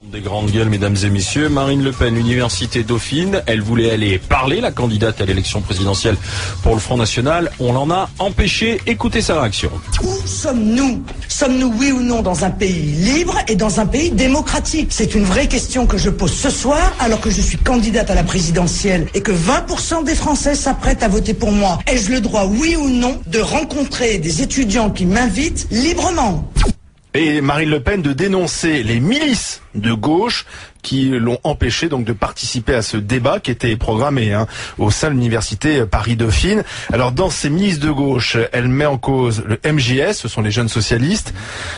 Des grandes gueules, mesdames et messieurs. Marine Le Pen, Université Dauphine. Elle voulait aller parler, la candidate à l'élection présidentielle pour le Front National. On l'en a empêché. Écoutez sa réaction. Où sommes-nous? Sommes-nous, oui ou non, dans un pays libre et dans un pays démocratique? C'est une vraie question que je pose ce soir, alors que je suis candidate à la présidentielle et que 20% des Français s'apprêtent à voter pour moi. Ai-je le droit, oui ou non, de rencontrer des étudiants qui m'invitent librement? Et Marine Le Pen de dénoncer les milices de gauche qui l'ont empêché donc de participer à ce débat qui était programmé au sein de l'université Paris-Dauphine. Alors dans ces milices de gauche, elle met en cause le MJS, ce sont les jeunes socialistes,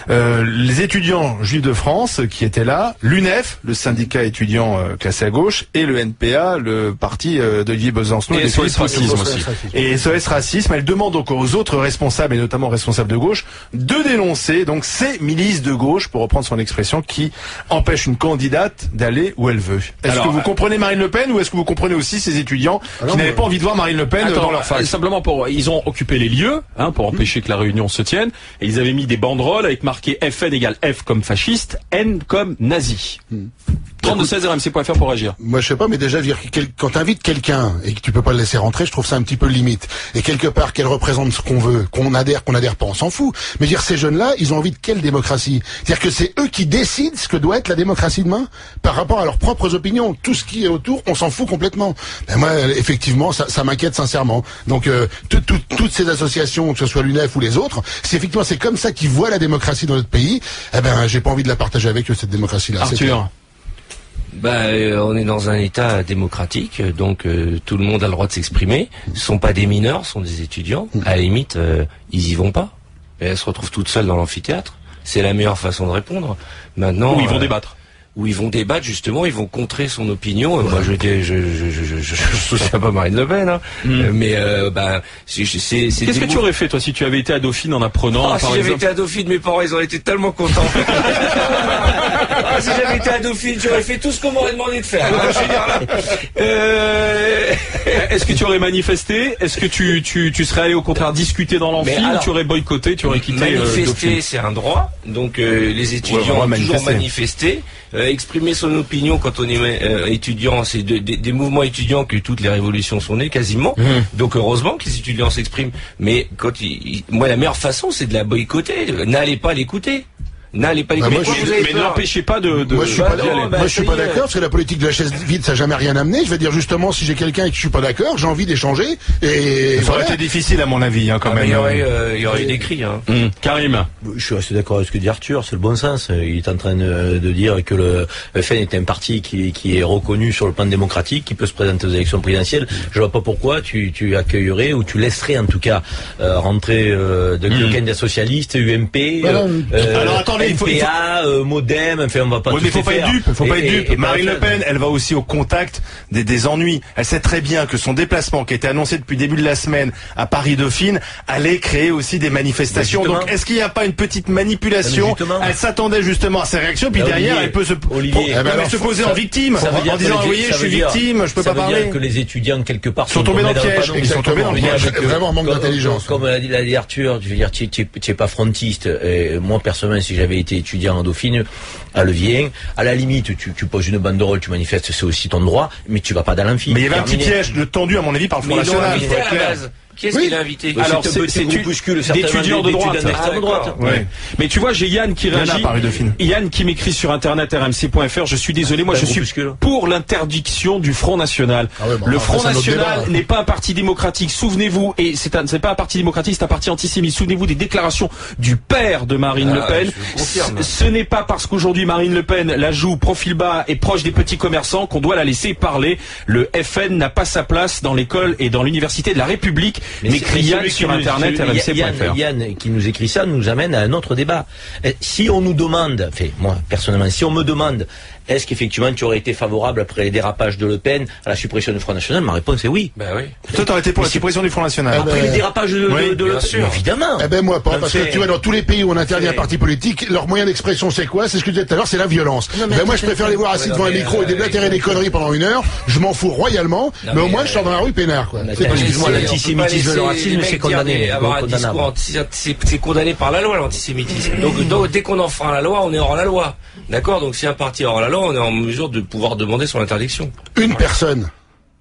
les étudiants juifs de France qui étaient là, l'UNEF, le syndicat étudiant classé à gauche, et le NPA, le parti d'Olivier Besancenot. Et SOS Racisme aussi. Et SOS Racisme. Elle demande donc aux autres responsables, et notamment responsables de gauche, de dénoncer donc ces milices de gauche, pour reprendre son expression, qui empêchent une candidate d'aller où elle veut. Est-ce que vous comprenez Marine Le Pen ou est-ce que vous comprenez aussi ces étudiants qui n'avaient pas envie de voir Marine Le Pen dans leur fac? Simplement ils ont occupé les lieux, pour empêcher que la réunion se tienne, et ils avaient mis des banderoles avec marqué FN égale F comme fasciste, N comme nazi. 32-16 RMC.fr pour agir. Moi je sais pas, mais déjà quand t'invites quelqu'un et que tu peux pas le laisser rentrer, je trouve ça un petit peu limite. Et quelque part qu'elle représente ce qu'on veut, qu'on adhère pas, on s'en fout. Mais dire ces jeunes-là, ils ont envie de quelle démocratie? C'est-à-dire que c'est eux qui décident ce que doit être la démocratie demain par rapport à leurs propres opinions. Tout ce qui est autour, on s'en fout complètement. Ben moi, effectivement, ça m'inquiète sincèrement. Donc toutes ces associations, que ce soit l'UNEF ou les autres, c'est comme ça qu'ils voient la démocratie dans notre pays. Eh ben, j'ai pas envie de la partager avec eux, cette démocratie-là. Arthur. On est dans un État démocratique, donc tout le monde a le droit de s'exprimer. Ce sont pas des mineurs, ce sont des étudiants. À la limite, ils y vont pas. Et elles se retrouvent toutes seules dans l'amphithéâtre. C'est la meilleure façon de répondre. Maintenant, où ils vont débattre. Où ils vont débattre, justement, ils vont contrer son opinion. Moi, je soutiens pas Marine Le Pen, mais Qu'est-ce que tu aurais fait, toi, si tu avais été à Dauphine en apprenant, si j'avais été à Dauphine, mes parents, ils auraient été tellement contents. Si j'avais été à Dauphine, j'aurais fait tout ce qu'on m'aurait demandé de faire. Est-ce que tu aurais manifesté? Est-ce que tu serais allé au contraire discuter dans l'amphi, ou tu aurais boycotté, tu aurais quitté manifester, c'est un droit. Donc les étudiants ont toujours manifesté. Exprimer son opinion quand on est étudiant, c'est des mouvements étudiants que toutes les révolutions sont nées quasiment. Donc heureusement que les étudiants s'expriment. Mais moi la meilleure façon c'est de la boycotter. N'allez pas l'écouter. N'allez pas l'écouter. Mais ne l'empêchez pas de. Moi je suis pas d'accord parce que la politique de la chaise vide ça n'a jamais rien amené. Je vais dire justement si j'ai quelqu'un et que je suis pas d'accord, j'ai envie d'échanger. Et ça aurait été difficile à mon avis quand même. Il y aurait eu des cris. Karim. Je suis assez d'accord avec ce que dit Arthur, c'est le bon sens. Il est en train de dire que le FN est un parti qui est reconnu sur le plan démocratique, qui peut se présenter aux élections présidentielles. Je vois pas pourquoi tu accueillerais ou tu laisserais en tout cas rentrer de candidats socialistes, UMP. Alors attendez, NPA, Modem, enfin on va pas tout faut pas être dupe. Marine Le Pen, elle va aussi au contact des ennuis. Elle sait très bien que son déplacement qui était annoncé depuis le début de la semaine à Paris-Dauphine allait créer aussi des manifestations. Donc est-ce qu'il n'y a pas une petite manipulation? Elle s'attendait justement à ces réactions, puis derrière elle peut se poser en victime en disant vous voyez je suis victime, je peux pas parler. Ça veut dire que les étudiants quelque part sont tombés dans le piège. Ils sont tombés dans le piège. Vraiment manque d'intelligence. Comme l'a dit Arthur, je veux dire tu es pas frontiste. Et moi personnellement si j'avais été étudiant en Dauphine, à Levien, à la limite, tu poses une banderole, tu manifestes, c'est aussi ton droit, mais tu vas pas dans l'amphi. Mais il y avait un petit piège tendu, à mon avis, par le Front National. Qui est-ce qu'il a invité? Alors c'est d'étudiants de droite. Mais tu vois, j'ai Yann qui réagit. Yann qui m'écrit sur internet rmc.fr. Je suis désolé, moi je suis pour l'interdiction du Front National. Le Front National n'est pas un parti démocratique. Souvenez-vous, et c'est pas un parti démocratique, c'est un parti antisémite. Souvenez-vous des déclarations du père de Marine Le Pen. Ce n'est pas parce qu'aujourd'hui Marine Le Pen la joue profil bas et proche des petits commerçants qu'on doit la laisser parler. Le FN n'a pas sa place dans l'école et dans l'université de la République. Mais Yann sur internet rmc.fr. Yann qui nous écrit ça nous amène à un autre débat. Si on nous demande, moi personnellement, si on me demande est-ce qu'effectivement tu aurais été favorable après les dérapages de Le Pen à la suppression du Front National, ma réponse est oui. Toi t'aurais été pour la suppression du Front National. Après les dérapages de Le Pen, évidemment. Moi pas, parce que tu vois dans tous les pays où on interdit un parti politique, leur moyen d'expression c'est quoi? C'est ce que je disais tout à l'heure, c'est la violence. Moi je préfère les voir assis devant un micro et déblatérer des conneries pendant 1 heure, je m'en fous royalement, mais au moins je sors dans la rue peinard quoi. L'antisémitisme, le racisme c'est condamné. C'est condamné par la loi l'antisémitisme. Donc dès qu'on enfreint la loi, on est hors la loi. D'accord, donc si un parti hors la loi, on est en mesure de pouvoir demander son interdiction. Une personne.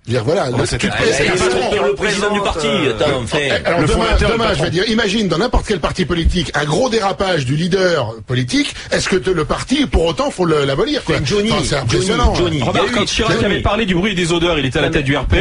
Dire voilà, le président du parti. Attends, alors demain, je vais dire, imagine dans n'importe quel parti politique un gros dérapage du leader politique. Est-ce que le parti, pour autant, faut l'abolir quoi? Johnny, c'est impressionnant. Johnny. Remarque, quand Chirac avait parlé du bruit et des odeurs, il était à la tête du RPR.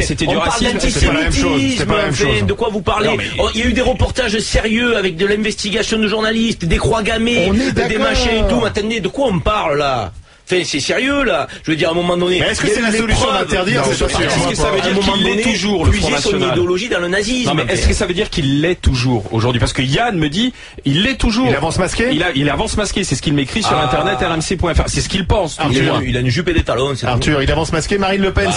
C'était du racisme. C'est pas la même chose. C'est pas la même chose. De quoi vous parlez? Il y a eu des reportages sérieux avec de l'investigation de journalistes, des croix gammées, des machins et tout. Attendez, de quoi on parle là? Enfin, c'est sérieux là. Je veux dire, à un moment donné. Mais est-ce que c'est la solution d'interdire? Est-ce que ça veut dire qu'il l'est toujours, le Front National? Son idéologie dans le nazisme. Non, mais est-ce que ça veut dire qu'il l'est toujours aujourd'hui? Parce que Yann me dit, il l'est toujours. Il avance masqué? Il avance masqué. C'est ce qu'il m'écrit sur internet rmc.fr. C'est ce qu'il pense. Il a une jupe et des talons. Arthur, il avance masqué. Marine Le Pen,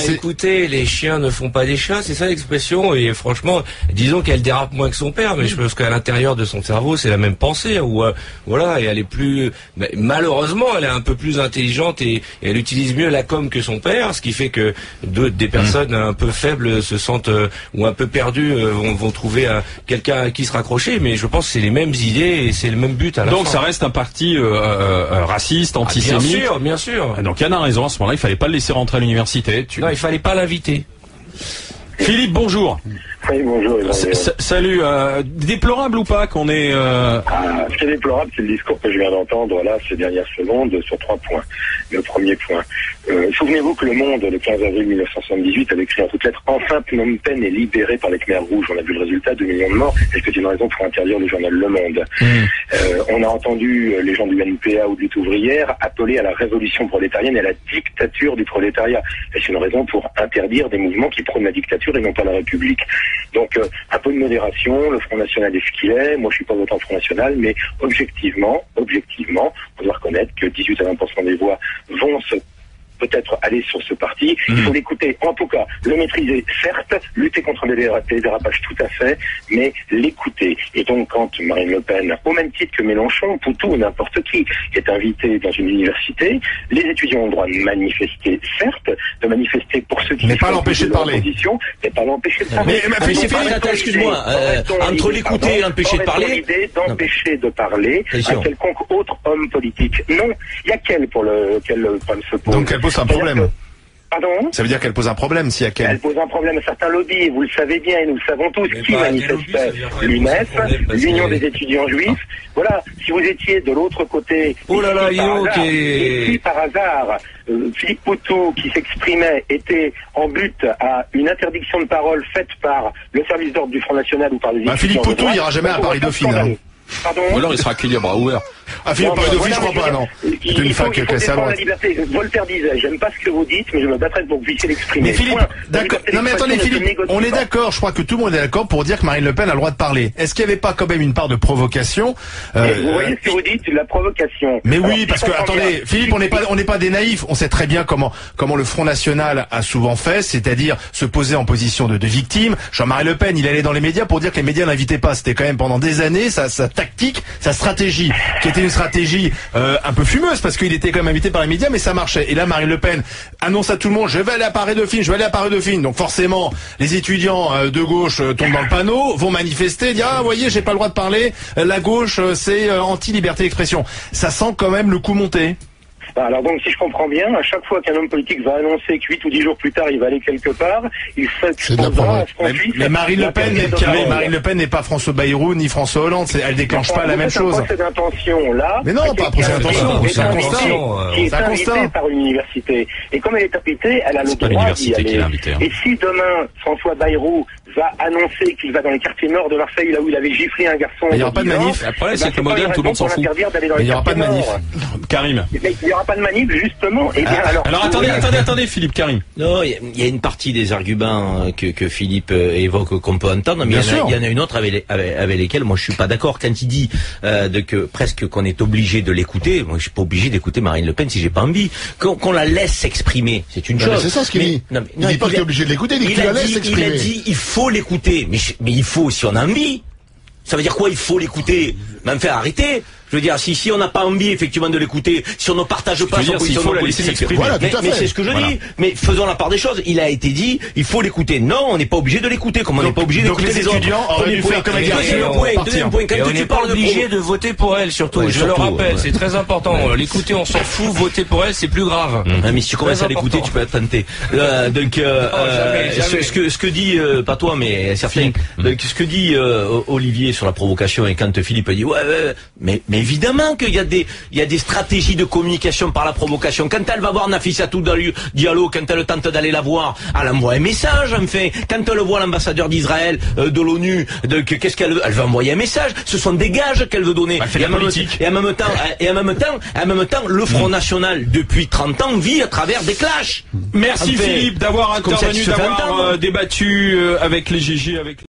écoutez, les chiens ne font pas des chats, c'est ça l'expression. Et franchement, disons qu'elle dérape moins que son père, mais je pense qu'à l'intérieur de son cerveau, c'est la même pensée. Ou voilà, et elle est plus, malheureusement, elle est un peu plus intelligente et elle utilise mieux la com que son père, ce qui fait que des personnes un peu faibles se sentent ou un peu perdues vont trouver quelqu'un à qui se raccrocher, mais je pense que c'est les mêmes idées et c'est le même but à la fin. Donc ça reste un parti raciste, antisémite. Bien sûr. Donc Yann a raison, à ce moment-là, il fallait pas le laisser rentrer à l'université. Non, il fallait pas l'inviter. Philippe, bonjour. Oui, bonjour. Salut. Déplorable ou pas qu'on ait... Ce qui est déplorable, c'est le discours que je viens d'entendre là ces dernières secondes sur 3 points. Le premier point. Souvenez-vous que Le Monde, le 15 avril 1978, avait écrit en toutes lettres « Enfin, Phnom Penh est libéré par les Khmers rouges ». On a vu le résultat, 2 millions de morts. Est-ce que c'est une raison pour interdire le journal Le Monde? On a entendu les gens du NPA ou de Lutte ouvrière appeler à la révolution prolétarienne et à la dictature du prolétariat. Est-ce une raison pour interdire des mouvements qui prônent la dictature et non pas la République? Donc, un peu de modération, le Front National est ce qu'il est. Moi, je suis pas votant Front National, mais objectivement, on doit reconnaître que 18 à 20% des voix vont peut-être aller sur ce parti. Il faut l'écouter, en tout cas, le maîtriser, certes, lutter contre les dérapages, tout à fait, mais l'écouter. Et donc, quand Marine Le Pen, au même titre que Mélenchon, Poutou, n'importe qui, est invité dans une université, les étudiants ont le droit de manifester, certes, de manifester pour ceux qui... Mais pas l'empêcher de parler. Mais pas l'empêcher de parler. Mais excuse-moi, entre l'écouter et l'empêcher de parler... l'idée d'empêcher de parler à quelconque autre homme politique. Non, il y a qu'elle pour lequel le problème se pose. Donc elle pose un problème. Pardon? Ça veut dire qu'elle pose un problème s'il y a qu'elle. Elle pose un problème à certains lobbies, vous le savez bien et nous le savons tous. Qui manifestait? L'UNEF, l'Union des étudiants juifs. Voilà, si vous étiez de l'autre côté, si par hasard, Philippe Poutou, qui s'exprimait, était en but à une interdiction de parole faite par le service d'ordre du Front National ou par les étudiants... Philippe Poutou ira jamais à Paris-Dauphine. Pardon? Ou alors il sera accueilli à bras ouverts. Philippe Paris-Dauphine, je crois pas, non. C'est une fac classée à droite. Voltaire disait, j'aime pas ce que vous dites, mais je me battrai pour que vous puissiez l'exprimer. Mais Philippe, d'accord. Non mais attendez Philippe, on est d'accord, je crois que tout le monde est d'accord pour dire que Marine Le Pen a le droit de parler. Est-ce qu'il n'y avait pas quand même une part de provocation? Vous voyez ce que vous dites, la provocation. Mais oui, parce que, attendez, Philippe, on n'est pas des naïfs, on sait très bien comment le Front National a souvent fait, c'est-à-dire se poser en position de victime. Jean-Marie Le Pen, il allait dans les médias pour dire que les médias l'invitaient pas. C'était quand même pendant des années sa tactique, sa stratégie, qui était une stratégie un peu fumeuse, parce qu'il était quand même invité par les médias, mais ça marchait. Et là, Marine Le Pen annonce à tout le monde, je vais aller à Paris-Dauphine, Donc forcément, les étudiants de gauche tombent dans le panneau, vont manifester, dire, ah, vous voyez, j'ai pas le droit de parler, la gauche, c'est anti-liberté d'expression. Ça sent quand même le coup monter. Alors donc, si je comprends bien, à chaque fois qu'un homme politique va annoncer que 8 ou 10 jours plus tard, il va aller quelque part, il s'exposera à ce qu'on puisse... Mais Marine Le Pen n'est pas François Bayrou ni François Hollande, elle déclenche pas la même chose. C'est un procès d'intention, là... Mais non, pas procès d'intention, c'est un constat. Qui est invité par une université. Et comme elle est invitée, elle a le droit d'y aller. Et si demain, François Bayrou va annoncer qu'il va dans les quartiers nord de Marseille, là où il avait giflé un garçon... Il n'y aura pas de manif. Après, c'est que le modèle, tout le monde s'en fout. Il n'y aura pas de manif. Karim. Il n'y aura pas de manif, justement. Et bien, alors attendez, Philippe, Karim. Non, il y a une partie des arguments que Philippe évoque qu'on peut entendre, mais il y en a une autre avec lesquels moi je suis pas d'accord. Quand il dit que presque qu'on est obligé de l'écouter, moi je suis pas obligé d'écouter Marine Le Pen si j'ai pas envie. Qu'on la laisse s'exprimer, c'est une chose. C'est ça ce qu'il dit. Il dit pas qu'il est obligé de l'écouter, il dit que tu la laisses s'exprimer. Il a dit il faut l'écouter, mais il faut si on a envie. Ça veut dire quoi? Il faut l'écouter. Mais enfin, arrêtez. Je Je veux dire, si on n'a pas envie effectivement de l'écouter, si on ne partage pas son position, il faut la laisser s'exprimer. Voilà, mais c'est ce que je dis. Mais faisons la part des choses. Il a été dit, il faut l'écouter. Non, on n'est pas obligé de l'écouter, comme on n'est pas obligé d'écouter les étudiants auraient dû faire comme Deuxième point, quand tu parles obligé de voter pour elle, surtout. Je le rappelle, c'est très important. L'écouter, on s'en fout. Voter pour elle, c'est plus grave. Mais si tu commences à l'écouter, tu peux être tenté. Donc, ce que dit, pas toi, mais certains, ce que dit Olivier sur la provocation, et quand Philippe dit mais évidemment qu'il y a des stratégies de communication par la provocation. Quand elle va voir Nafissatou Diallo, quand elle tente d'aller la voir, elle envoie un message, enfin. Quand elle voit l'ambassadeur d'Israël, de l'ONU, qu'est-ce qu'elle veut? Elle veut envoyer un message. Ce sont des gages qu'elle veut donner. Et en même temps, le Front National, depuis 30 ans, vit à travers des clashs. Merci Philippe d'avoir intervenu, d'avoir débattu avec les GG, avec